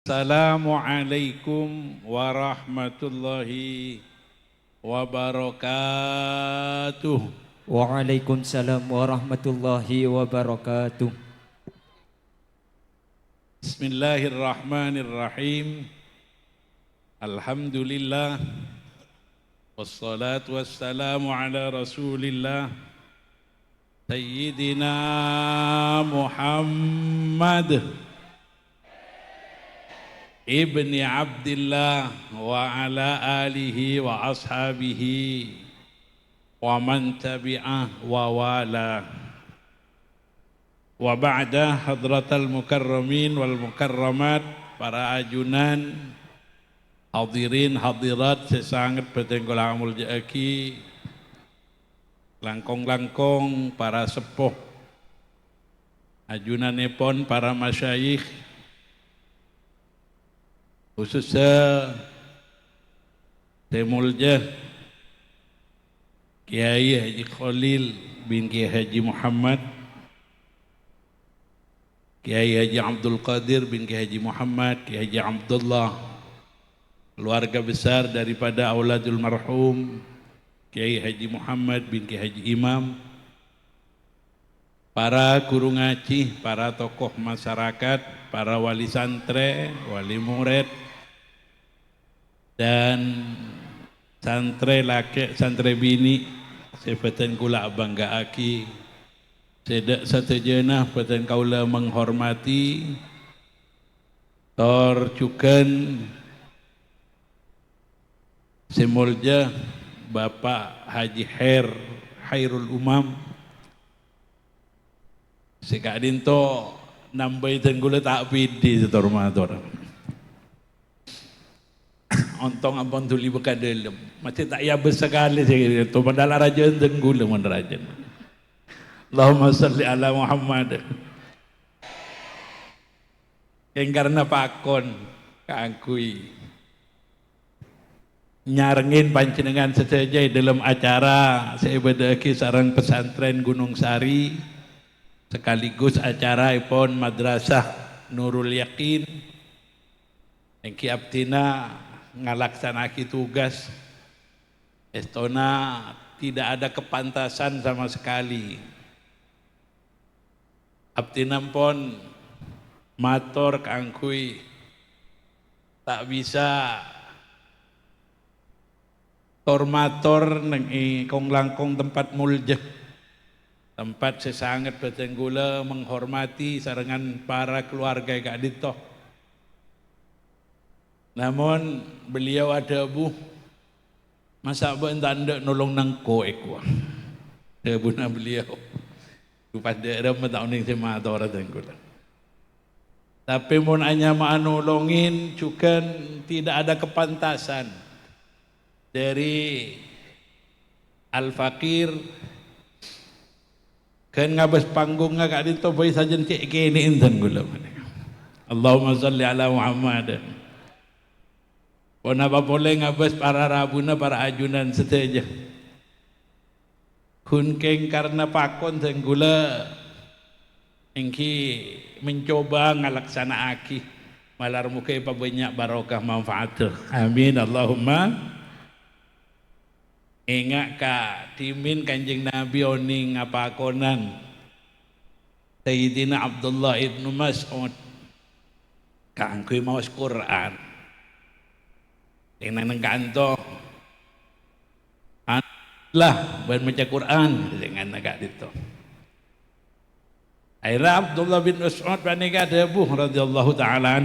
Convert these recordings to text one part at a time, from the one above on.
Assalamualaikum warahmatullahi wabarakatuh. Waalaikumsalam warahmatullahi wabarakatuh. Bismillahirrahmanirrahim. Alhamdulillah. Wassalatu wassalamu ala rasulillah Sayyidina Muhammad ibni Abdillah wa ala alihi wa ashabihi wa man tabi'ah wa wala. Wa ba'da hadratal mukarramin wal mukarramat, para ajunan, hadirin hadirat sesangat betenggol amul jaaki, langkong-langkong para sepuh, ajunanipun para masyayikh, khususnya Temulja Kiai Haji Khalil bin Kiai Haji Muhammad, Kiai Haji Abdul Qadir bin Kiai Haji Muhammad, Kiai Haji Abdullah, keluarga besar daripada auladul marhum Kiai Haji Muhammad bin Kiai Haji Imam, para guru ngaji, para tokoh masyarakat, para wali santre, wali murid, dan santre laki, santre bini, sebeten kula bangga aki, sedak satejenah beten kaula menghormati, tor cuken semulja Bapak Haji Hairul Umam, sekadin to nambai tenggula tak pidi setor mator. Ontong ampun tuli bekas dalam, macam tak ya bersekali saya itu padahal raja tenggula mana raja. Allahumma salli ala Muhammad. Yang karena pakon keangkui nyarengin panjenengan sesaja dalam acara saya berdaki sarang pesantren Gunung Sari, sekaligus acara ipon madrasah Nurul Yakin yang kiabtina ngalaksanaki tugas estona tidak ada kepantasan sama sekali. Abtinam pon mator keangkui tak bisa tormator neng kong langkong tempat mulja, tempat sesangat betenggula menghormati sarangan para keluarga Kak Dito. Namun beliau ada bu, masa tanda nolong nangko ekwa, debuna beliau, pada ramai tahun ini saya tahu orang tenggula. Tapi mun hanya nolongin, juga tidak ada kepantasan dari Al-Fakir kan ngabas panggungnya Kak Dito boy saja cek kini intan gula. Allahumma salli ala Muhammad. Pona apa boleh ngabas para rabuna para ajunan seteja. Kunkeng karena pakon tenggula engki mencoba ngalaksana aki malar muka apa banyak barokah manfaat. Amin Allahumma. Ingat Kak timin Kanjeng Nabi oning ngapakonan Sayyidina Abdullah ibnu Mas'ud kangkui mawas Quran yang nang kanto lah baca Quran dengan Kak Dito. Akhirnya Abdullah bin Mas'ud panika debuh radhiyallahu ta'ala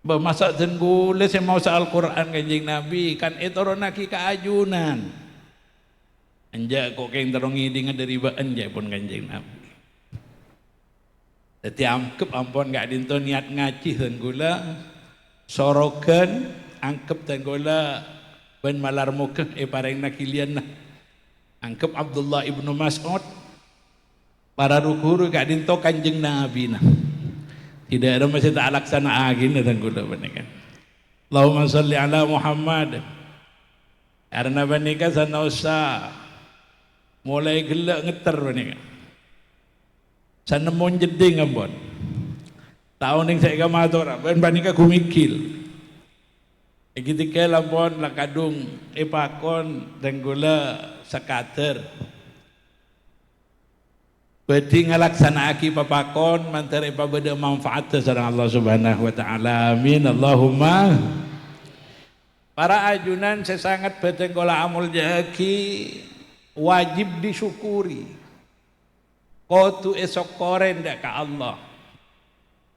bermasak tenggule saya mau soal Quran Kanjeng Nabi kan etoronaki keajunan anja kok keng terongi dengan dari anja pun Kanjeng Nabi. Jadi angkep ampun gak dinto niat ngaji tenggula sorokan angkep tenggula ben malar muka pareng nakilian nah angkep Abdullah ibnu Mas'ud para rukuru gak dinto Kanjeng Nabi nah tidak ada masih tak laksana agin dan gula benekan. Allahumma salli ala Muhammad. Karena benekan sana usah mulai gelak ngeter benekan. Sana mon jeding ampun. tahun yang saya kamatora ben banika kumikil ketika lampon lakadung ipakon dan gula sakater beti ngalaksanaaki papakon mantare pabeda manfaat sareng Allah Subhanahu wa taala. Amin Allahumma. Para ajunan sesangat beten gola amul jaki wajib disyukuri. Kotu esok koren dak ka Allah.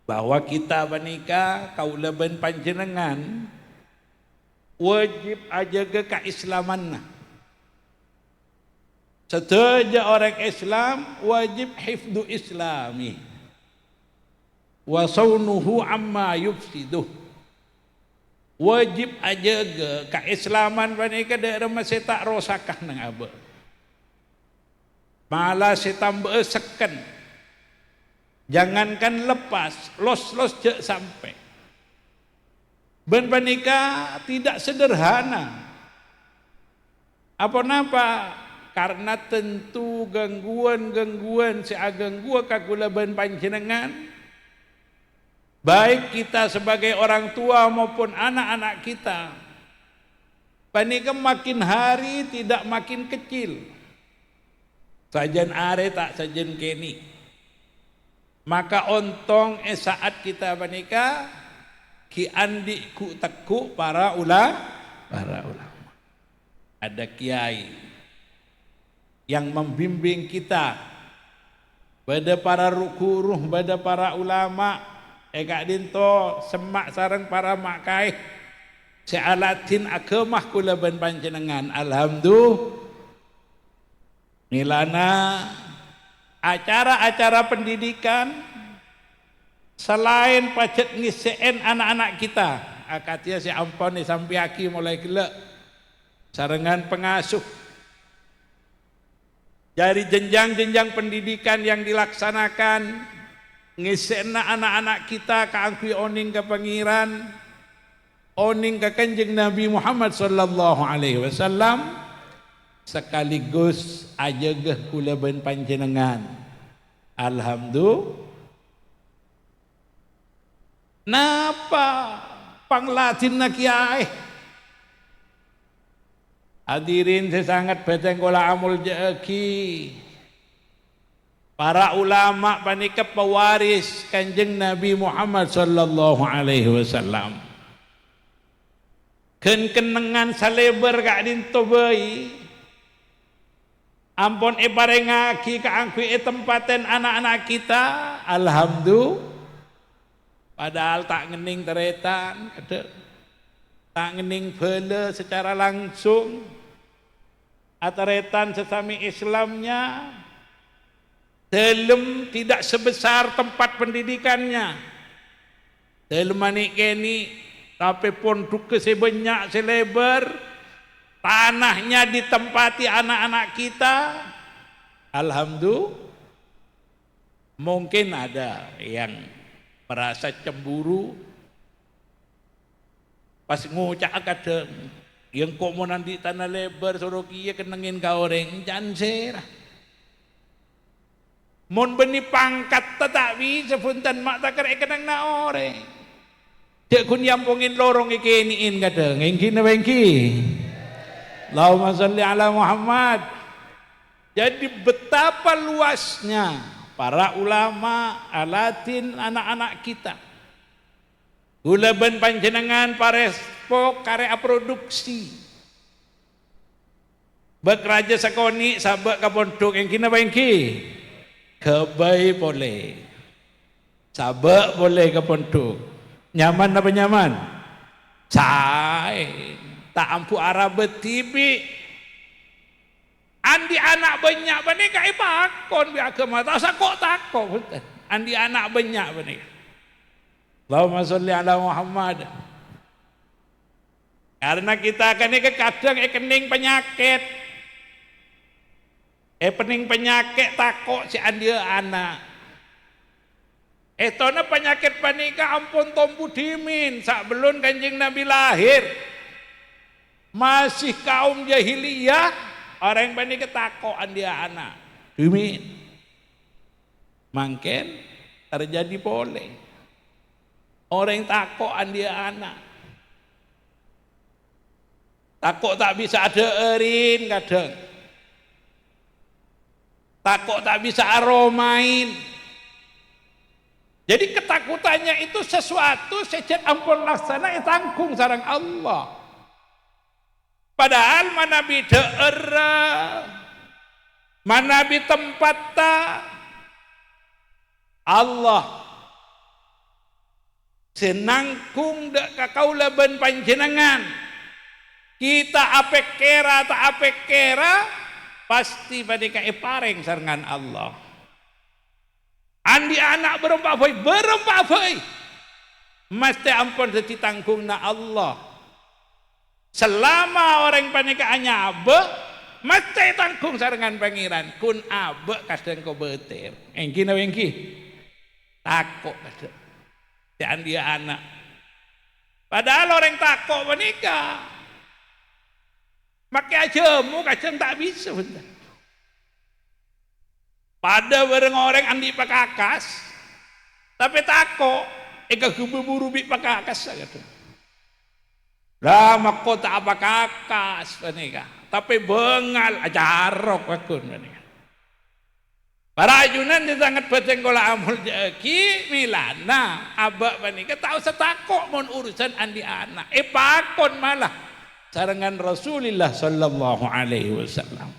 Bahwa kita banika kaula ben panjenengan wajib ajaga keislamanna. Setiap orang Islam wajib hifdu islami wa saunuhu amma yufsiduh. Wajib ajaga keislaman banika daerah masih tak rosakah nang aba. Malah setambah seken. Jangankan lepas, los je sampai. Ben banika tidak sederhana. Apa napa? Karena tentu gangguan-gangguan seagangguan kagula ben panjenengan. Baik kita sebagai orang tua maupun anak-anak kita. Panika makin hari tidak makin kecil. Sajen are tak sajen keni. Maka ontong saat kita panika ki andi ku teku para ulama. Ada kiai yang membimbing kita. Bada para rukuruh, bada para ulama, eka dinto semak sareng para makai. Sealatin agemah kula ben panjenengan. Alhamdulillah. Milana acara-acara pendidikan selain pacet ngiseen anak-anak kita. Akatia si ampun sampai aki mulai gelek. Sarengan pengasuh. Dari jenjang-jenjang pendidikan yang dilaksanakan ngisena anak-anak kita kaangkui oning ke pangeran, oning ke kanjeng Nabi Muhammad sallallahu alaihi wasallam, sekaligus ajagah kula ben panjenengan. Alhamdulillah. Napa panglatin na kiai? Hadirin sesangat beteng kola amul jeki. Para ulama panika pewaris kanjeng Nabi Muhammad sallallahu alaihi wasallam. Kenengan saleber kak dinto bayi. Ampun parengaki kaangkui tempaten anak-anak kita. Alhamdulillah. Padahal tak ngening teretan, tak ngening bela secara langsung. Ataretan sesami Islamnya dalam tidak sebesar tempat pendidikannya. Dalam manik keni tapi pondok sebanyak selebar tanahnya ditempati anak-anak kita. Alhamdulillah. Mungkin ada yang merasa cemburu pas ngucak kadang yang kok mau nanti tanah lebar suruh kia kenengin kau orang jangan serah. Mon beni pangkat tak bisa punten mak takar kenang na orang. Cek kun yampungin lorong ikeniin kadang engki na engki. Allahumma sholli ala Muhammad. Jadi betapa luasnya para ulama alatin anak-anak kita. Gula ben panjenengan parespo karya produksi. Bek raja sakoni sabak kapondok yang kina bengki. Kebai boleh. Sabak boleh kapondok. Nyaman apa nyaman? Cai. Tak ampu Arab tibi. Andi anak banyak bani kai pakon bi agama tak sakok takok. Andi anak banyak bani. Allahumma sholli ala Muhammad. Karena kita akan kadang kening penyakit. Pening penyakit takok si andia anak. Tona penyakit panika ampun tompu dimin sak belum kanjeng Nabi lahir. Masih kaum jahiliyah orang panika takok andia anak. Dimin. Mangken terjadi boleh. Orang takokan dia anak. Takut tak bisa ada erin kadang. Takut tak bisa aromain. Jadi ketakutannya itu sesuatu sejak ampun laksana tanggung sarang Allah. Padahal mana bideera, mana bi tempat Allah senangkung dek kakaula ben panjenengan. Kita apek kera tak apek kera pasti pada kae pareng sarengan Allah. Andi anak berempat boy mesti ampun ditanggung na Allah. Selama orang panika anyabe mesti tanggung sarengan pangeran. Kun abe kadang kau betir. Engki na engki takut kadang. Si andi anak. Padahal orang takut panika. Makai ajamu kadang tak bisa bentar. Pada bareng orang andi pakakas, tapi takut, eka buru bi pakakas gitu. Lah makota apa kakas panika, tapi bengal ajarok wakun panika. Para ajunan disangat beteng kola amul jeki milana abak panika tahu setakok mon urusan andi anak. Pakon malah sarengan Rasulullah sallallahu alaihi wasallam.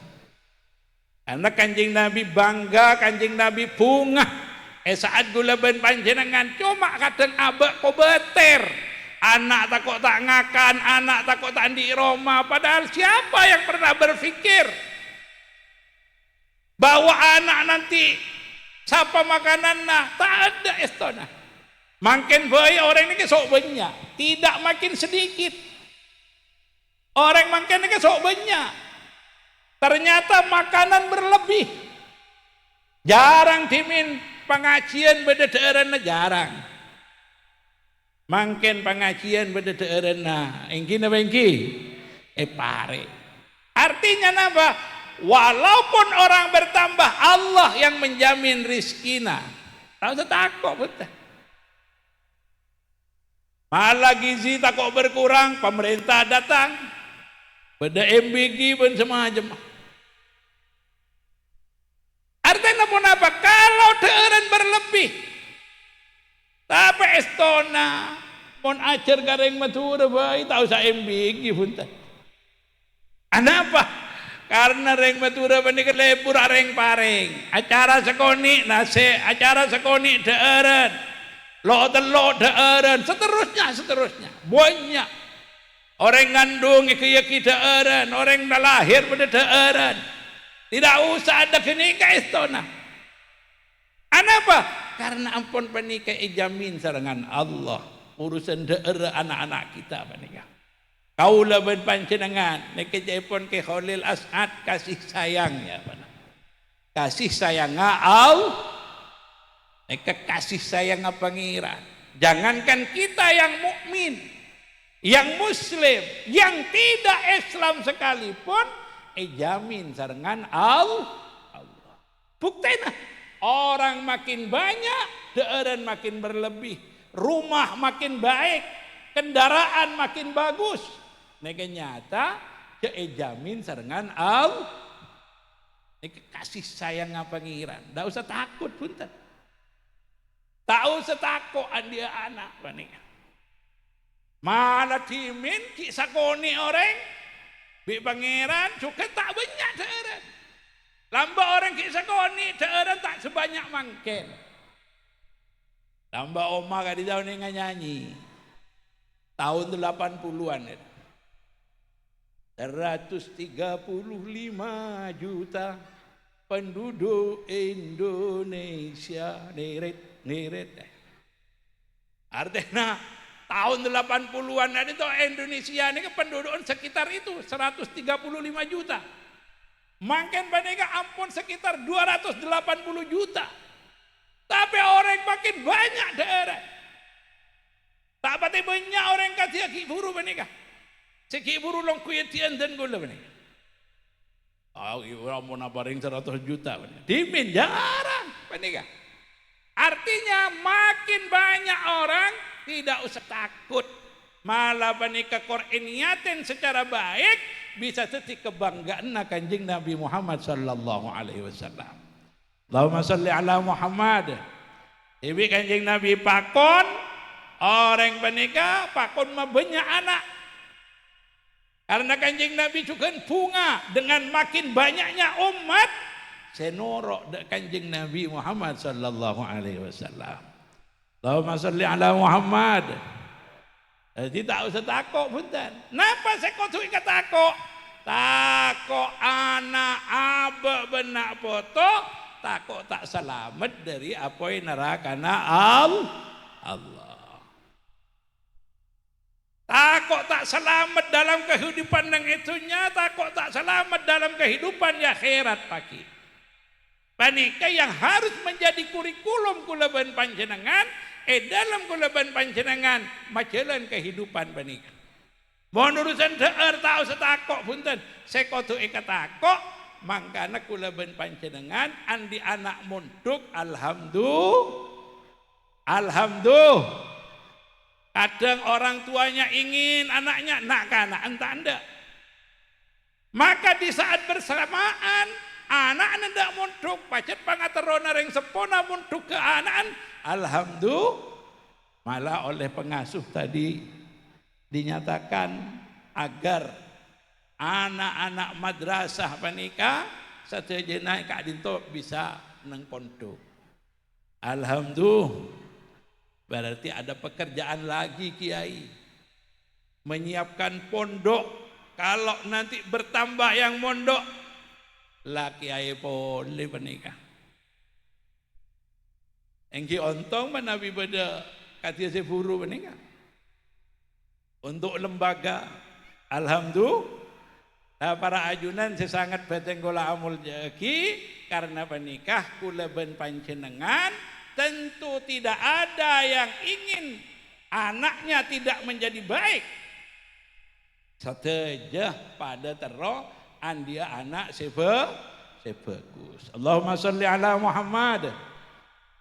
Anak kanjeng Nabi bangga, kanjeng Nabi bunga. Saat gula ben panjenengan cuma kadang abak ko beter. Anak takut tak ngakan, anak takut tak di Roma. Padahal siapa yang pernah berpikir bahwa anak nanti siapa makanan nah tak ada estona. Makin bayi orang ini sok banyak, tidak makin sedikit. Orang makin ini sok banyak. Ternyata makanan berlebih. Jarang dimin pengajian bedederan jarang. Makin pengajian bedederan engki na engki pare. Artinya napa? Walaupun orang bertambah Allah yang menjamin rizkina. Tahu takut betul. Malah gizi takut berkurang, pemerintah datang. Beda MBG pun semacam. Artinya pun apa? Kalau deureun berlebih, tapi estona mon ajar gareng matur bae tak usah MBG pun teh. Kenapa? Karena reng matur panika lebur areng pareng. Acara sekoni nase, acara sekoni deureun. Lo telok deureun, seterusnya. Banyak. Orang ngandung iki deureun, orang dah lahir pada deureun. Tidak usah ada kenikah istona. Kenapa? Karena ampun penikah jamin sarangan Allah. Urusan daerah anak-anak kita penikah. Kaulah berpanjenengan. Niki jepon ke Khalil As'ad kasih sayangnya. Kasih sayang Allah. Niki kasih sayang pangeran. Jangankan kita yang mukmin, yang muslim, yang tidak Islam sekalipun. Jamin sarengan Allah. Buktena orang makin banyak, daerah makin berlebih, rumah makin baik, kendaraan makin bagus. Nege nyata, jamin sarengan Allah. Nege kasih sayang pangeran. Tak usah takut punten. Tak usah takut dia anak panika. Malah dimin kisah koni orang. Bi pangeran juga tak banyak daerah. Lamba orang kisah koni daerah tak sebanyak mangken. Lamba oma kadi tahun ini nyanyi. Tahun 80-an. 135 juta penduduk Indonesia. Neret. Artinya tahun 80-an itu Indonesia ini penduduk sekitar itu 135 juta. Makin panika ampun sekitar 280 juta. Tapi orang makin banyak daerah. Tak pati banyak orang kasih ki buru panika. Seki buru long kuyetian dan gula panika. Orang mau nabaring 100 juta panika. Dimin jarang panika. Artinya makin banyak orang tidak usah takut. Malah banika Quran niatin secara baik bisa jadi kebanggaan kanjeng Nabi Muhammad sallallahu alaihi wasallam. Allahumma salli ala Muhammad. Ibi kanjeng Nabi pakon orang banika pakon mah banyak anak. Karena kanjeng Nabi juga bunga dengan makin banyaknya umat senorok dek kanjeng Nabi Muhammad sallallahu alaihi wasallam. Allahumma salli ala Muhammad. Jadi tak usah takut punten. Napa saya kudu ikat takut? Takut anak abe benak foto, takut tak selamat dari apa yang neraka Allah. Takut tak selamat dalam kehidupan yang itunya, takut tak selamat dalam kehidupan ya akhirat pagi. Panika yang harus menjadi kurikulum kula ben panjenengan dalam kula ben panjenengan majalan kehidupan panika. Mohon urusan deur tak usah takut punten. Saya kudu ikat takut mangkana kula ben panjenengan andi anak munduk alhamdulillah. Kadang orang tuanya ingin anaknya nak kana entah anda. Maka di saat bersamaan anak ndak munduk pacet pangaterona ring sepona munduk ke anak alhamdulillah. Malah oleh pengasuh tadi dinyatakan agar anak-anak madrasah panika satejana Kak Dinto bisa nang pondok. Alhamdulillah. Berarti ada pekerjaan lagi Kiai. Menyiapkan pondok. Kalau nanti bertambah yang mondok lah Kiai boleh panika. Engki ontong menawi beda katia seburu panika. Untuk lembaga alhamdulillah para ajunan sesangat betenggola amul jeki karena panikah kula ben panjenengan tentu tidak ada yang ingin anaknya tidak menjadi baik. Sateja pada tero andia anak sebagus. Allahumma salli ala Muhammad.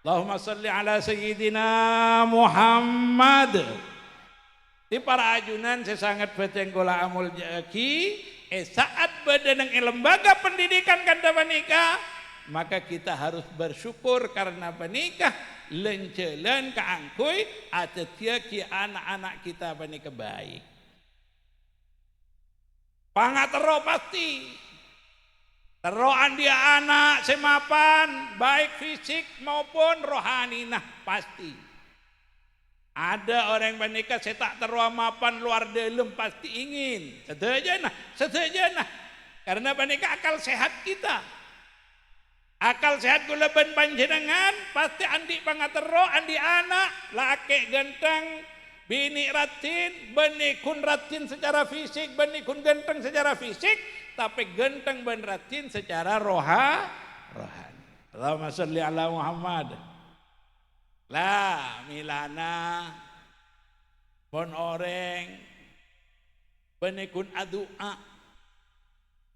Allahumma salli ala Sayyidina Muhammad. Di para ajunan sesangat betenggola amul jaki saat badan lembaga pendidikan kanda panika maka kita harus bersyukur karena panika lencelan kaangkui atetia ki anak-anak kita panika baik. Pangatero pasti teroan dia anak semapan baik fisik maupun rohani nah pasti. Ada orang panika saya tak teruah mapan luar dalam pasti ingin. Setuju nah. Karena panika akal sehat kita. Akal sehat kula ben panjenengan pasti andi pangatero andi anak laki ganteng bini ratin beni kun ratin secara fisik beni kun ganteng secara fisik tapi ganteng ben ratin secara rohani. Allahumma sholli ala Muhammad. Lah milana bon oreng benekun adua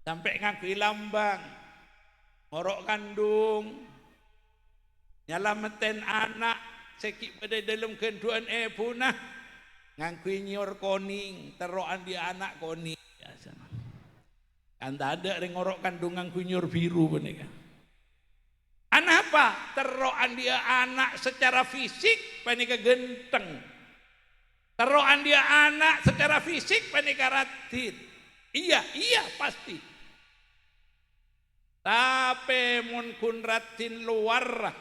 sampai ngakui lambang ngorok kandung nyalametin anak sekik pada dalam kenduan punah ngakui nyor koning teroan dia anak koning kan tak ada yang ngorok kandung ngakui nyor biru beneka. Anak apa? Teroan dia anak secara fisik panika genteng. Teroan dia anak secara fisik panika ratin. Iya pasti. Tapi mun kun ratin luar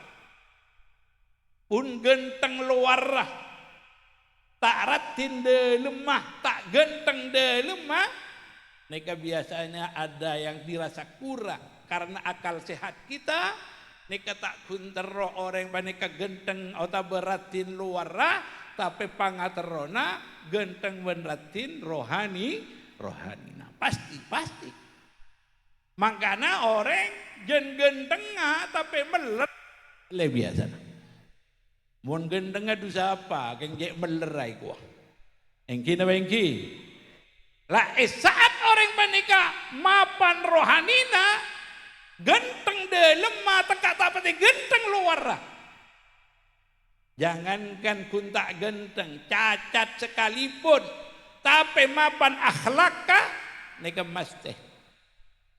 kun genteng luar tak ratin de lemah, tak genteng de lemah. Nika biasanya ada yang dirasa kurang karena akal sehat kita. Nika tak kuntero orang panika genteng atau beratin luar tapi pangaterona genteng beratin rohani nah pasti makanya orang genteng tapi meler le biasa mun genteng dosa apa kengge melerai gua engki na engki lah saat orang panika mapan rohanina genteng de lemah teka tapati genteng luar. Jangankan kuntak genteng, cacat sekalipun, tapi mapan akhlakka nika mesti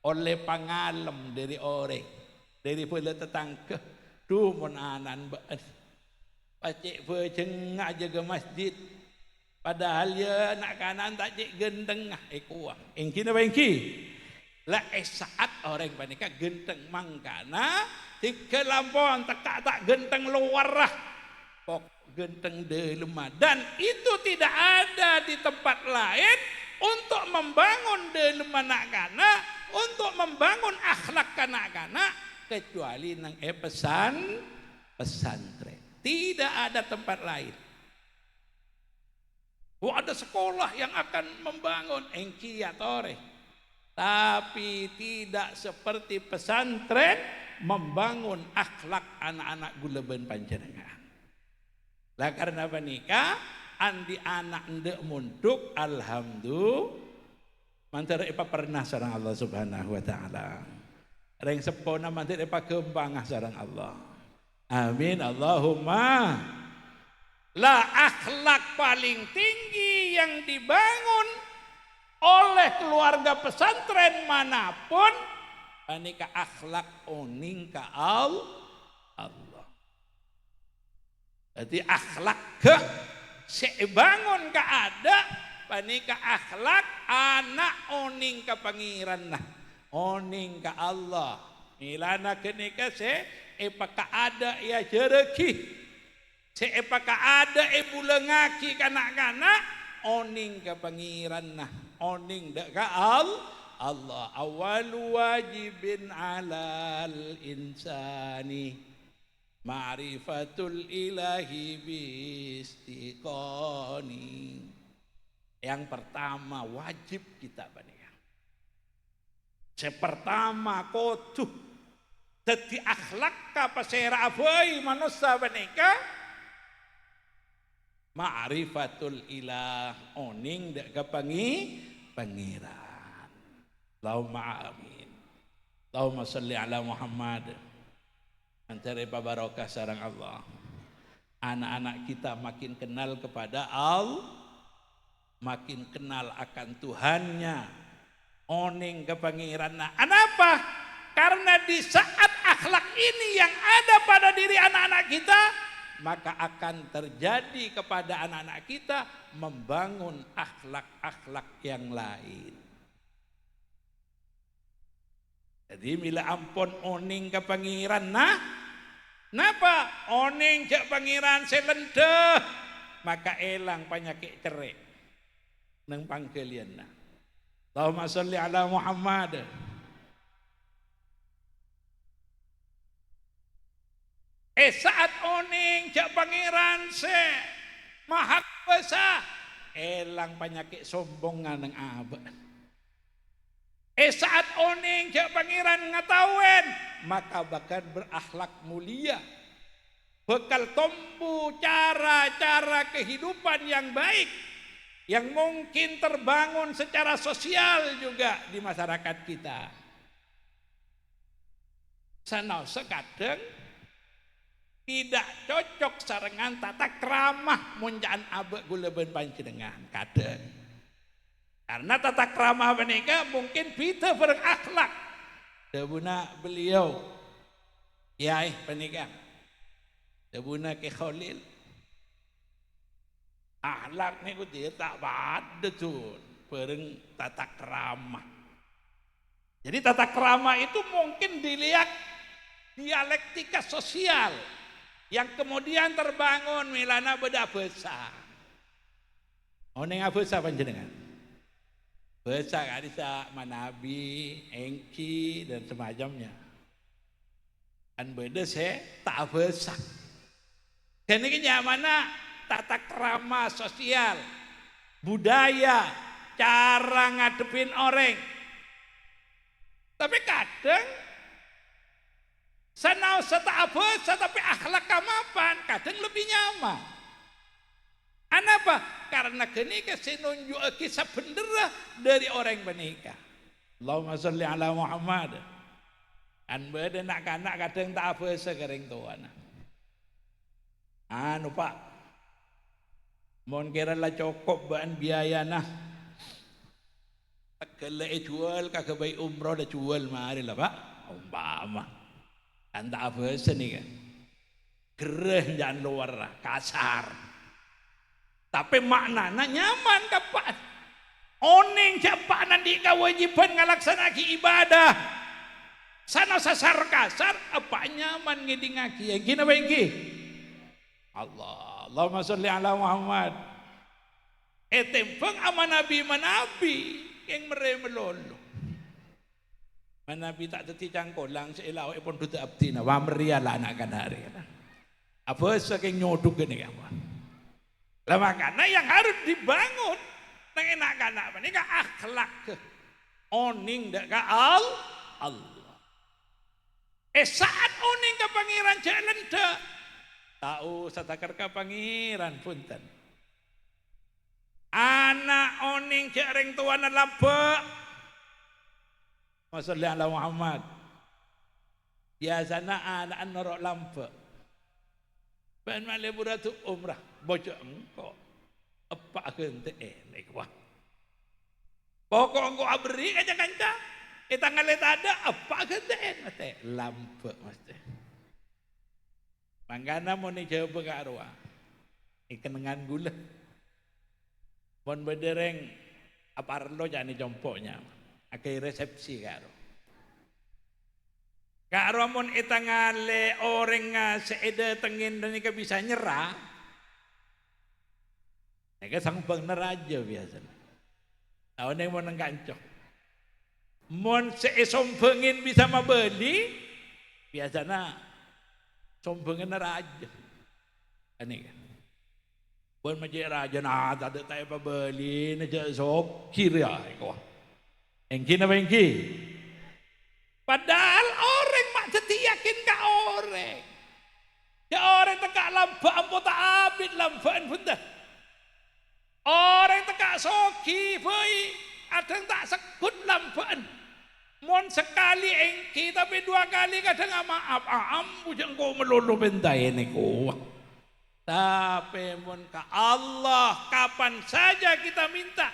oleh pangalem dari orang, dari pula tetangga. Duh mon anan baan, pacik pecengak jaga masjid. Padahal ya nak kanan tak cik genteng kuah. Engki apa engki? Lah saat orang panika genteng mangkana tiga lampon tak genteng luar lah. Pok genteng delema, dan itu tidak ada di tempat lain untuk membangun delema nak-kana, untuk membangun akhlak kanak-kanak kecuali nang pesantren. Tidak ada tempat lain. Ada sekolah yang akan membangun engki ya tore, tapi tidak seperti pesantren membangun akhlak anak-anak guleben panjenengan. Lah karena apa nikah andi anak ndek munduk alhamdulillah mantara ipa pernah sareng Allah Subhanahu wa taala. Reng sepona mantara ipa kembang sareng Allah. Amin Allahumma. Lah akhlak paling tinggi yang dibangun oleh keluarga pesantren manapun panika akhlak oning ka Allah. Jadi akhlak ke sebangun ka ada panika akhlak anak oning ka pangeran nah oning ka Allah milana kenika se epaka ada ya jereki se epaka ada bulengaki kanak-kanak oning ka pangeran nah oning dak ka Allah awwalu wajibin alal insani ma'rifatul ilahi bistiqoni. Yang pertama wajib kita banika. Sepertama kotuh dadi akhlak ka pasera abai manusia banika ma'rifatul ilah oning dak ka pangeran. Allahumma amin. Allahumma shalli ala Muhammad. Antara barokah sareng Allah. Anak-anak kita makin kenal kepada Allah, makin kenal akan Tuhannya, oning ke pangeran. Kenapa? Karena di saat akhlak ini yang ada pada diri anak-anak kita, maka akan terjadi kepada anak-anak kita membangun akhlak-akhlak yang lain. Jadi mila ampun oning ke pangeran napa oning jak pangeran selendeh maka elang penyakit cerai nang panggelian nah. Allahumma sholli ala Muhammad. Saat oning jak pangeran se maha kuasa elang penyakit sombongan nang abad. Saat oning jak pangeran ngatawen maka bahkan berakhlak mulia, bekal tombu cara-cara kehidupan yang baik yang mungkin terbangun secara sosial juga di masyarakat kita. Sanau sekadang tidak cocok sarengan tata keramah munjaan abek guleben panjenengan kadang. Karena tata krama menikah mungkin kita berakhlak. Debuna beliau Kiai penikah. Debuna ke Khalil. Akhlak ni ku dia tak ada tuh pereng tata krama. Jadi tata krama itu mungkin dilihat dialektika sosial yang kemudian terbangun milana beda besar. Oning apa besar panjenengan? Besar hadisa manabi, engki dan semacamnya. Kan beda saya tak besar. Dan ini mana tata krama sosial, budaya, cara ngadepin orang. Tapi kadang sanau tak besar tapi akhlak kamapan kadang lebih nyaman. Kenapa? Karena kenika sinunjuk kisah bendera dari orang menikah. Allahumma sholli ala Muhammad. Kan beda nak kanak kadang tak apa sekering tuan. anu Pak, mon kira lah cukup bahan biaya nah, kalau jual kakak bayi umroh dah jual mari lah Pak, umpama, anda apa seni kan, keren jangan luar lah, kasar, tapi maknanya nyaman kapan, oning siapa nanti kewajiban ngalaksanakan ibadah, sana sasar kasar, apa nyaman ngidingaki, yang gini apa yang gini? Allah, Allahumma sholli ala Muhammad. Tempeng ama nabi manabi yang melolo. Manabi tak teti cangkolang seilaw pun duta abdi na wa meriala anak kanari. Apa saking nyoduk gini apa? Lah makanya yang harus dibangun nang enak kana apa nika akhlak ke oning dak ka Allah. Saat oning ke pangeran jalan dak tahu satakar ka pangeran punten. Anak oning jareng tuana lampe. Masalli ala Muhammad. Biasana anak norok lampe. Ben male buratu umrah bocok engko. Apa gente elek wah. Pokok engko abri aja kanca. Kita ngalet ada apa gente mate lampe mesti. Mangana mau ni jauh berkarua, ikan dengan gula. Mon bedereng apa lo jani jompoknya, akai resepsi karo. Karo mon itangale orang seede tengin dan ika bisa nyerah. Ika sangbang neraja biasa. Tahun yang mau nengkancok. Mon seesompengin bisa membeli, biasanya sombongnya raja, aneh kan? Bukan macam raja nah tak ada tak apa beli, nak sok kiri ya, kau. Engki apa engki? Padahal orang mak tetiakin ke orang. Ya orang tekak lambat ampo tak abid lambaan pun dah. Orang tekak soki, boy, ada yang tak sekut lambaan. Mon sekali engki tapi dua kali kadang maaf ambu jengko melulu bentai ini ko. Tapi mon ka Allah kapan saja kita minta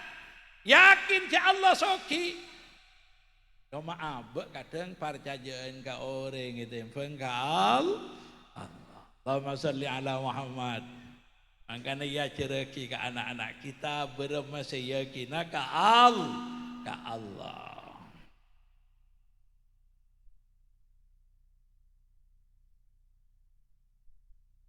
yakin ja Allah soki. Yo maaf kadang percayaan ka orang itu ka Allah. Allahumma sholli ala Muhammad. Makanya ya cereki ke anak-anak kita bermasa yakina ka Allah.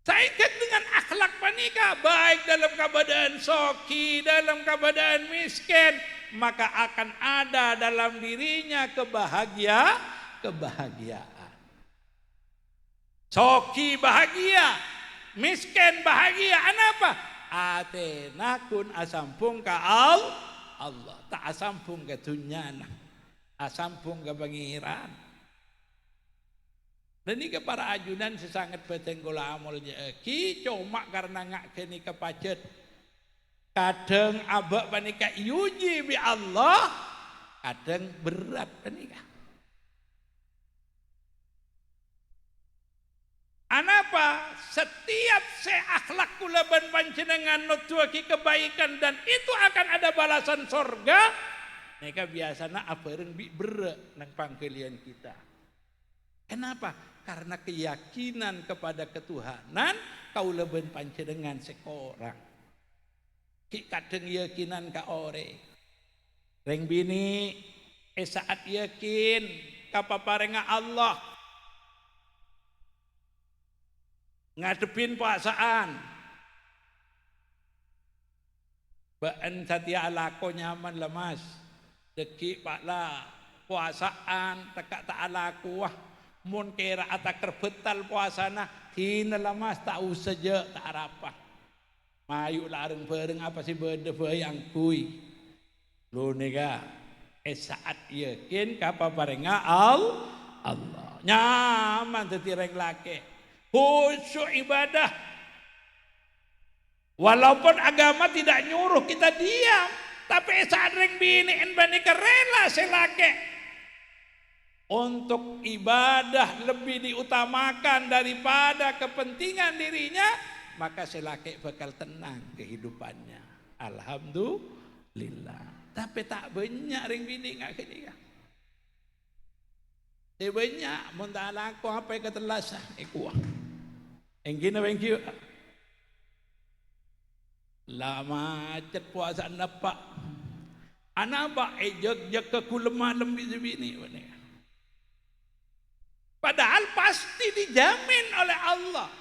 Saingkan dengan akhlak panika baik dalam keadaan soki, dalam keadaan miskin, maka akan ada dalam dirinya kebahagiaan. Soki bahagia, miskin bahagia. Kenapa? Atena kun asampung ka Allah, tak asampung ke dunyana, asampung ke pangeran. Dan ini ke para ajunan sesangat petenggola amalnya ki cuma karena ngak kini kepacet kadang abak panika yuji bi Allah kadang berat panika. Anapa setiap akhlak kula ban panjenengan nutuaki kebaikan dan itu akan ada balasan sorga. Nika biasana apereun bi bere nang pangkelian kita. Kenapa? Karena keyakinan kepada ketuhanan kaula ben panjenengan sekorang. Ki kadang yakinan ka ore. Reng bini saat yakin ka paparenga Allah. Ngadepin puasaan. Baan satia alako nyaman lemas. Deki paklah puasaan tekak tak alaku wah. Mun kira ata kerbetal puasana hinalamas tak usah je tak arapa mayu lareng bareng apa sih bede yang kui lu nega saat yakin kapa parenga Allah nyaman tetireng lake khusyuk ibadah walaupun agama tidak nyuruh kita diam tapi saat reng bini bani kerela selake untuk ibadah lebih diutamakan daripada kepentingan dirinya, maka si laki bakal tenang kehidupannya. Alhamdulillah. Tapi tak banyak ring bini ngak kini kan. Dia banyak mun tak laku apa yang ketelasan kuah. Engkina bengki. Lama cet puasa napa. Anaba jag ke kulema lembi bini bani. Padahal pasti dijamin oleh Allah.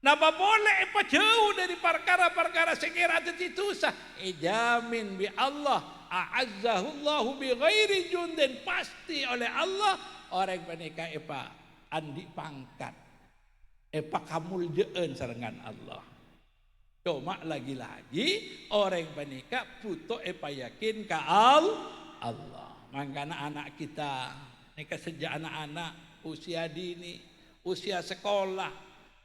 Napa boleh jauh dari perkara-perkara sekira itu sah. Jamin bi Allah. A'azzahullahu bi ghairi jundin. Pasti oleh Allah. Orang menikah andi pangkat. Kamul jeun serengan Allah. Cuma lagi-lagi orang menikah butuh yakin ke Allah. Makanya anak kita nikah sejak anak-anak usia dini, usia sekolah,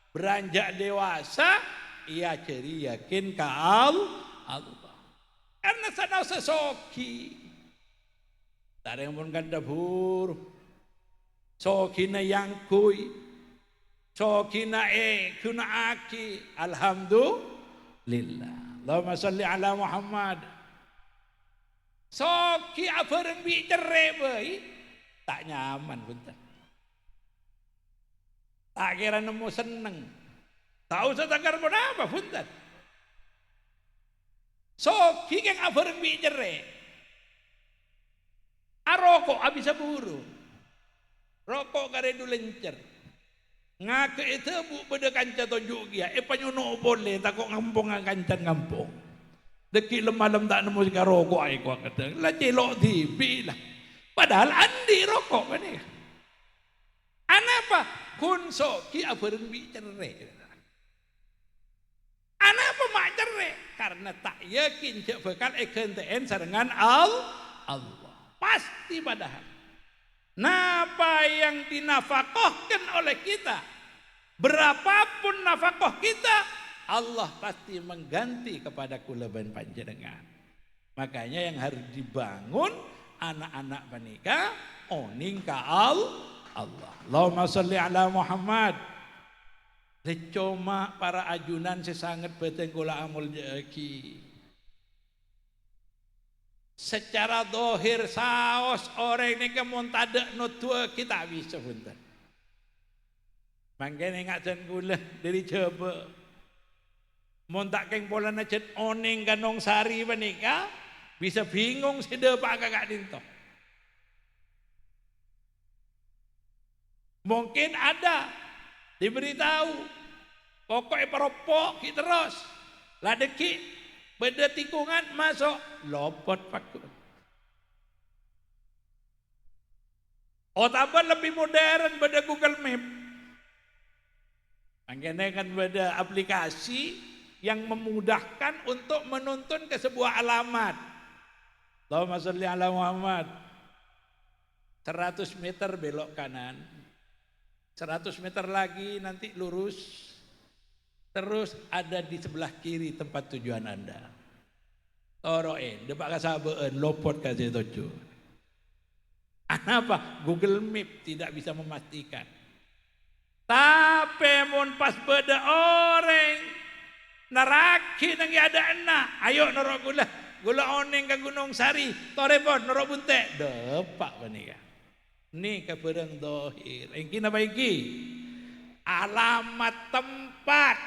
beranjak dewasa, ia ceri yakin ke Allah. Karena sana sesoki, tak ada yang pun kan dapur, soki na yang kui, soki na kuna aki, alhamdulillah. Allahumma salli ala Muhammad. Soki apa rembi cerai boy, tak nyaman punten. Tak kira nemu seneng. Tahu usah takar pun apa punten. Soki yang apa rembi cerai. Arokok abis buru. Rokok karedu lencer. Ngake itu bu beda kanca tunjuk dia. Panyuno boleh takut ngampung kancan ngampung. Deki lemah tak nemu sika rokok ai kuat kata. Lah celok tibi lah. Padahal andi rokok bani. Anapa kun soki abareng bi cerai. Anapa mak cerai? Karena tak yakin cek bakal ekenten sarengan Allah. Pasti padahal. Napa yang dinafakohkan oleh kita, berapapun nafakoh kita, Allah pasti mengganti kepada kulaban panjenengan. Makanya yang harus dibangun anak-anak menikah oning ka Allah. Allahumma sholli ala Muhammad. Lecoma para ajunan sesangat betenggula amul jeki. Secara dohir saos orang ini kemun tada nutua kita bisa punten. Mangkene ngajen gula dari coba. Mun tak keng pola nacet oning ganong sari menika bisa bingung sida pak kakak dinto. Mungkin ada diberitahu pokoknya peropok terus ladeki beda tikungan masuk lopot paku. Otapan lebih modern beda Google Map. Makanya kan beda aplikasi yang memudahkan untuk menuntun ke sebuah alamat. Allahumma sholli ala Muhammad. 100 meter belok kanan. 100 meter lagi nanti lurus. Terus ada di sebelah kiri tempat tujuan Anda. Toroen, depak kasabeen, lopot kasih tuju. Apa? Google Map tidak bisa memastikan. Tapi mun pas beda orang naraki nang ada enak. Ayo norok gula oning ke Gunung Sari, Torebon norok bunte. Depak menika. Ni kepereng dohir. Engki napa iki? Alamat tempat.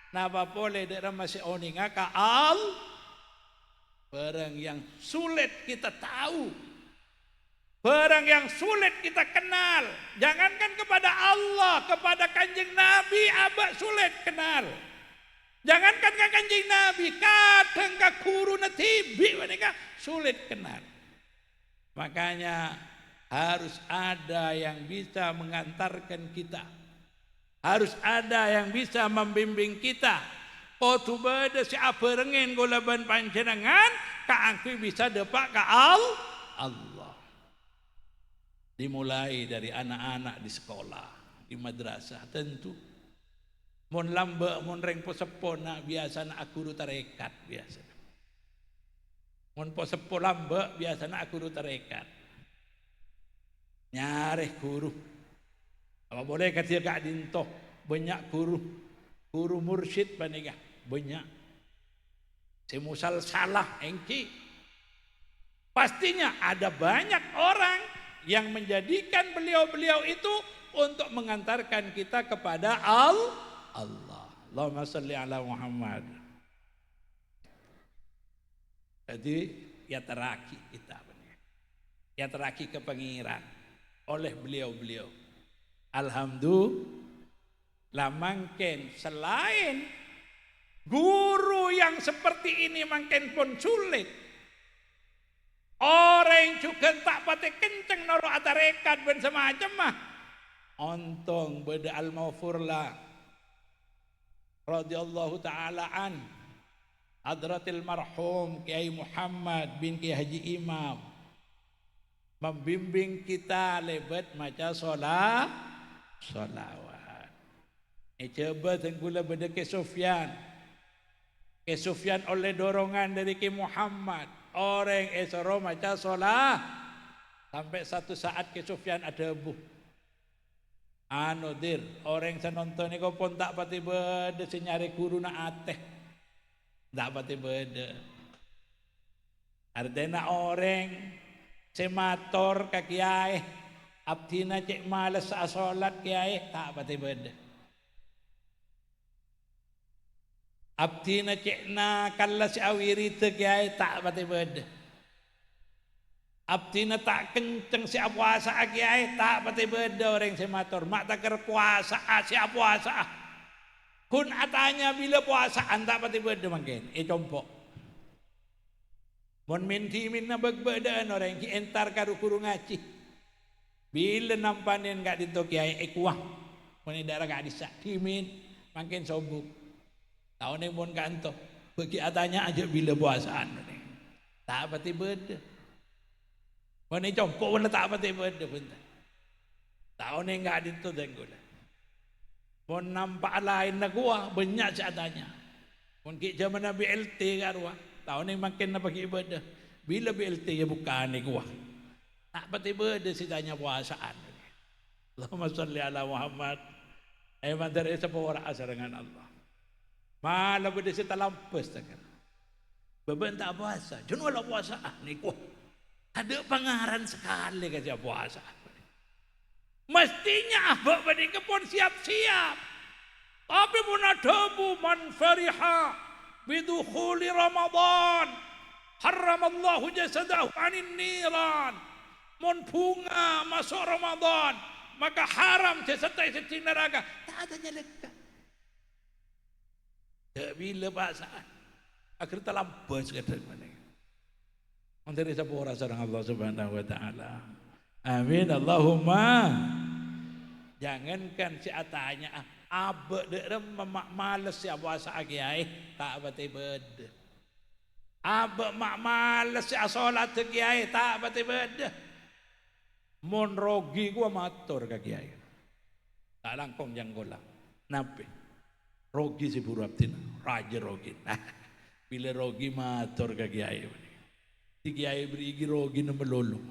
Napa boleh daerah masih oninga ka barang yang sulit kita tahu, barang yang sulit kita kenal. Jangankan kepada Allah, kepada kanjeng Nabi abak sulit kenal. Jangankan ke kanjeng Nabi, kadang ke guru natibi mereka sulit kenal. Makanya harus ada yang bisa mengantarkan kita. Harus ada yang bisa membimbing kita. Potu beda si aberengin golaban panjenengan kaangku bisa depak ke Allah. Dimulai dari anak-anak di sekolah, di madrasah tentu. Mun lambe mun reng posepona biasana aku tarekat biasa. Mun posepo lambe biasana aku tarekat. Nyareh guru. Apa boleh kata Kak Dinto banyak guru guru mursyid panikah banyak. Semusal salah engki. Pastinya ada banyak orang yang menjadikan beliau-beliau itu untuk mengantarkan kita kepada Allah. Allahumma salli ala Muhammad. Jadi ya teraki kita benar. Ya teraki ke pengiran oleh beliau-beliau. Alhamdulillah mangken selain guru yang seperti ini mangken pun sulit. Orang juga tak pati kenceng noro atarekat ben semacam mah. Ontong beda al-Maghfurlah radhiyallahu taala an hadratil marhum Kiai Muhammad bin Kiai Haji Imam membimbing kita lebat maca solawat. Coba tenggula beda ke Sufyan. Ke Sufyan oleh dorongan dari Kiai Muhammad. Orang esoro maca solah sampai satu saat ke Sufyan ada buh. Dir, orang senonton ini kau pun tak pati beda senyari guru na ateh. Tak pati beda. Artinya orang semator ke kiai, abdina cek males sasolat kiai tak pati beda. Abdina cekna kalla si awiri te kiai tak pati beda. Abdina tak kenceng si puasa kiai tak pati beda orang semator. Mak tak puasa si puasa. Kun atanya bila puasaan tak pati beda mungkin. Compok. Mon minti minna begbedaan orang ki entar karo-kuru ngaci. Bila nampanin gak dito kiai kuah. Mon darah gak disak timin makin sobuk. Tahun yang pun kantor bagi atanya aja bila puasaan tak pati beda. Mana compok mana tak pati beda pun. Tahun yang enggak dito denggula. Pun nampak lain nak gua banyak seadanya. Pun ki zaman BLT karwa. Tahun yang makin nak bagi beda. Bila BLT ya bukan ni gua. Tak pati beda sidanya puasaan. Allahumma salli ala Muhammad. Mandar isa pawara asarangan Allah. Malah benda saya terlampas takkan. Beban tak puasa. Jangan walau puasa ni kuah. Ada pengaran sekali kerja puasa. Mestinya abak benda pun siap-siap. Tapi pun ada bu man fariha bidukhuli Ramadan. Haramallahu jasadahu anin niran. Mun bunga masuk Ramadan. Maka haram jasadnya isi neraka. Tak ada nyeleka. Bila paksaan akhir terlampas kadang mana. Antara siapa orang sarang Allah Subhanahu wa taala. Amin Allahumma. Jangankan si atanya abek dek mak males si puasa kiai tak pati beda. Abek mak males si salat kiai tak pati beda. Mon rogi gua matur ka kiai. Tak langkong yang golang. Nape? Rogi si buru abdina, raja rogi. Bila rogi matur ke kiai. Si kiai berigi rogi na melulu.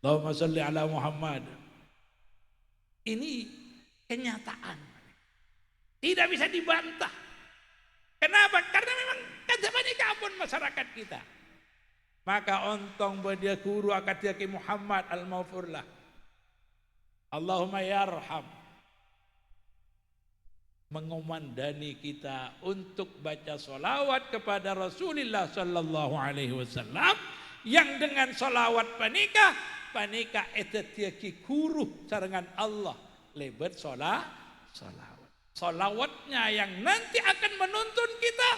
Allahumma salli ala Muhammad. Ini kenyataan. Tidak bisa dibantah. Kenapa? Karena memang kedepannya kapun masyarakat kita. Maka ontong badia guru akad Muhammad al-Maghfurlah. Allahumma yarham. Mengumandani kita untuk baca solawat kepada Rasulullah sallallahu alaihi wasallam yang dengan solawat panika etetiaki guru sarangan Allah lebat solawat solawatnya yang nanti akan menuntun kita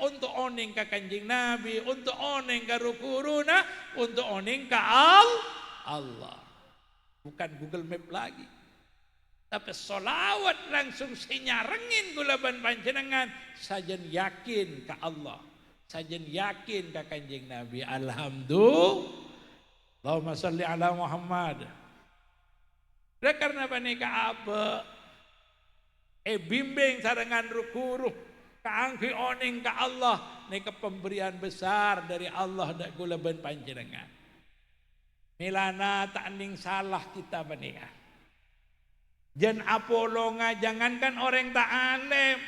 untuk oning ke kanjing Nabi, untuk oning ke rukuruna, untuk oning ke Allah, bukan Google Map lagi. Tapi solawat langsung sinyarengin gulaban panjenengan sajen yakin ke Allah, sajen yakin ke kanjeng Nabi. Alhamdulillah. Allahumma salli ala Muhammad. Karena panika apa? Bimbing sarangan rukuruh kaangki oning ke Allah nika pemberian besar dari Allah dak gulaban panjenengan. Milana tak ning salah kita panika. Jan apolonga jangankan orang tak alim,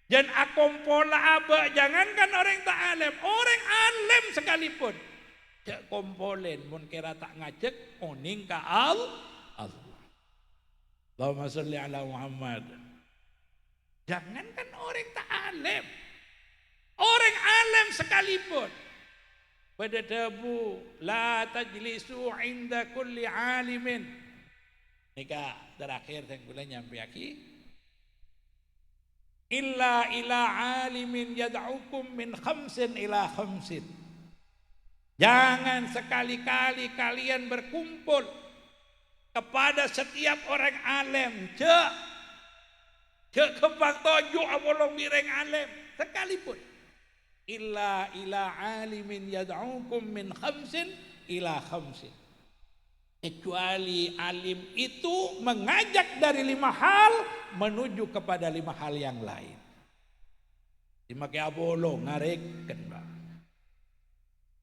Jan akompola aba, jangankan orang tak alim, orang alim sekalipun. Cek kompolen, mun kira tak ngajak, oning ka Allah. Allahumma salli ala Muhammad. Jangankan orang tak alim, orang alim sekalipun. Pada debu, la tajlisu inda kulli alimin. Nika terakhir yang boleh nyampe aki. Illa ila alimin yad'ukum min khamsin ila khamsin. Jangan sekali-kali kalian berkumpul kepada setiap orang alim. Cek kebang toju abolong mireng alim sekalipun. Illa ila alimin yad'ukum min khamsin ila khamsin. Kecuali alim itu mengajak dari 5 hal menuju kepada 5 hal yang lain. Dimakai abolong ngarekkan ba.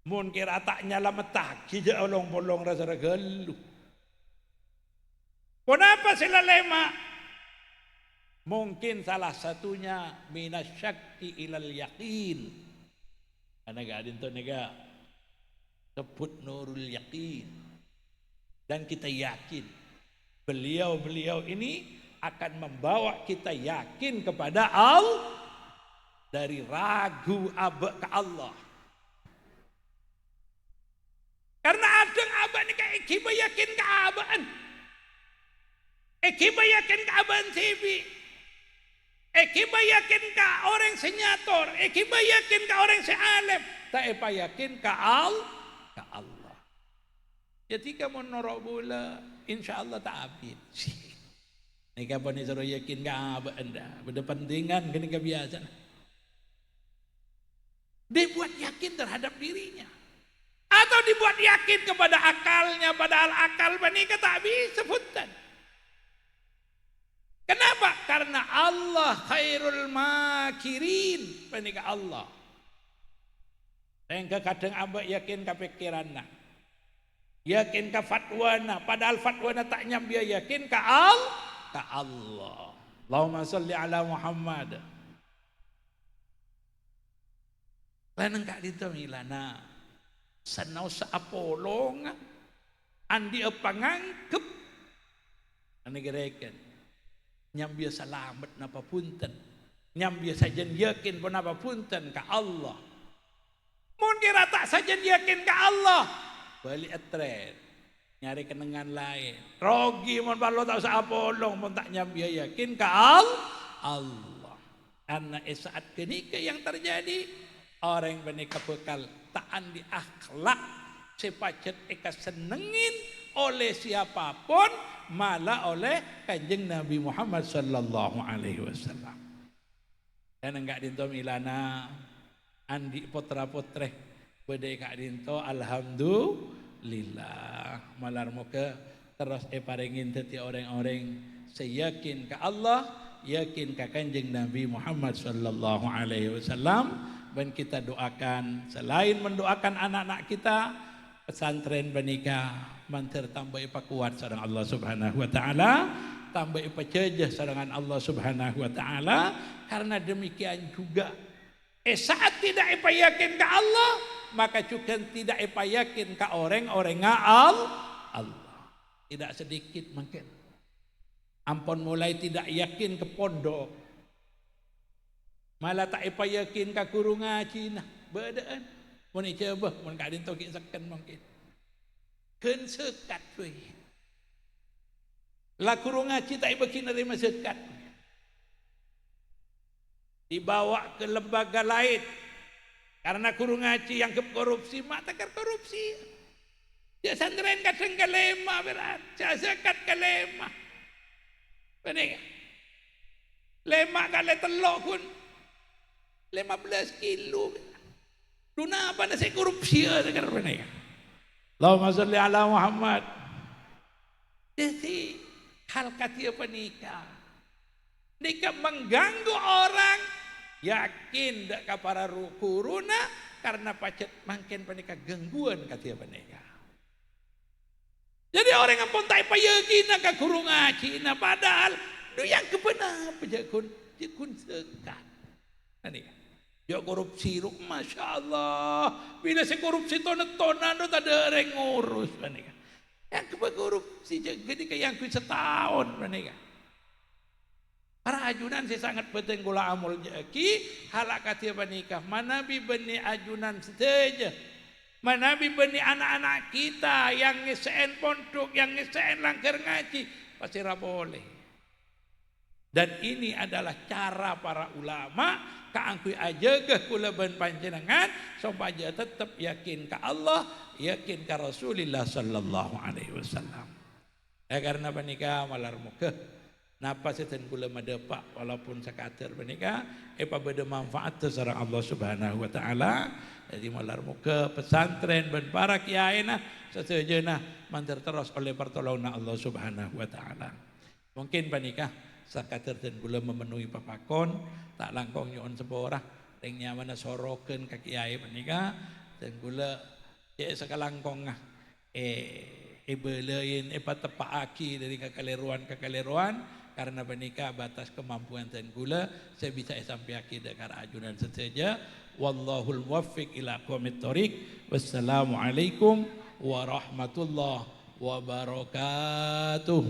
Mun kira tak nyala metak kija olong-bolong rasa gelu. Kenapa sila lema? Mungkin salah satunya minasyakki ilal yakin. Karena gak ada itu nega sebut nurul yakin. Dan kita yakin beliau-beliau ini akan membawa kita yakin kepada Allah dari ragu aba ke Allah. Karena ada aba ni kayak kiba yakin ke abaan. Kiba yakin ke abaan TV. Kiba yakin ke orang senyator. Kiba yakin ke orang sealim. Tak yakin ke Allah. Jadi kamu norok bola, insya Allah tak habis. Ini kapan ni suruh yakin ke abaan anda. Berdepantingan kini kebiasaan. Dia buat yakin terhadap dirinya. Atau dibuat yakin kepada akalnya, padahal akal menikah tak bisa punten. Kenapa? Karena Allah khairul makirin, menikah Allah. Yang kadang abak yakin ke pikiranna, yakin ke fatwana, padahal fatwana tak nyambi yakin ke Allah. Allahumma salli ala Muhammad. Lanang kak dito milana. Sanau saapolong andi pangangkep ane gerekan nyam biasa selamat napa punten nyam biasa jen yakin pun napa punten ka Allah mun kira tak sajen yakin ka Allah balik etret nyari kenengan lain rogi mun balo tak saapolong mun tak nyam biasa yakin ka Allah karena saat kenika yang terjadi orang benika bekal taan di akhlak sepacet eka senengin oleh siapapun malah oleh kanjeng Nabi Muhammad sallallahu alaihi wasallam. Dan enggak dinto milana andi putra-putre bede kak dinto alhamdulillah malar muka terus parengin teti orang-orang seyakin ke Allah yakin ke kanjeng Nabi Muhammad sallallahu alaihi wasallam. Dan kita doakan selain mendoakan anak-anak kita pesantren benika mantir tambah ipa kuat sareng Allah Subhanahu wa taala tambah ipa cejah sarengan Allah Subhanahu wa taala karena demikian juga saat tidak ipa yakin ke Allah maka juga tidak ipa yakin ke orang-orang Allah tidak sedikit mungkin ampun mulai tidak yakin ke pondok malah tak apa yakin ka guru ngaji nah bedaan mun coba mun ka dinto ki seken mungkin keun sekat we la guru ngaji tak bagi nerima sekat dibawa ke lembaga lain karena guru ngaji yang korupsi mak takar korupsi ya sandren kadang kelema berat sekat kelema bener lema kali telok pun 15 kilo. Duna apa nasi korupsi sekarang mana ya? Allahumma salli ala Muhammad. Jadi hal kata apa nikah? Nikah mengganggu orang yakin dak ka para kuruna karena pacet mangken panika gangguan kata apa nikah. Jadi orang yang pun tak yakin ka guru ngaji padahal do yang kebenar pejakun sekat. Ini. Ya korupsi lu, masya Allah. Bila si korupsi tonan tak ada orang ngurus, ini. Yang korupsi jadi kayak yang setahun, ini. Para ajunan saya sangat penting gula amul jaki halak katia nikah. Mana bi beni ajunan saja. Mana bi beni anak-anak kita yang ngesen pondok, yang ngesen langgar ngaji, pasti ra boleh. Dan ini adalah cara para ulama kaangkui aja ke kula ben panjenengan supaya tetap yakin ke Allah, yakin ke Rasulullah sallallahu alaihi wasallam. Karena menikah malar muka napa seten kula madepak walaupun sakater menikah beda manfaat terserah Allah Subhanahu wa taala. Jadi malar muka pesantren ben para kiai nah sesejana mandir terus oleh pertolongan Allah Subhanahu wa taala. Mungkin panikah sakater dan gula memenuhi papakon tak langkong nyon seborah deng nyaman sorokeun ka kiai panika dan gula ya sakalangkong belein patepaaki dari kakaleruan karena panika batas kemampuan dan gula saya bisa sampaikan dekar ajunan saja wallahul muwaffiq ila aqwamit thoriq wassalamu alaikum warahmatullahi wabarakatuh.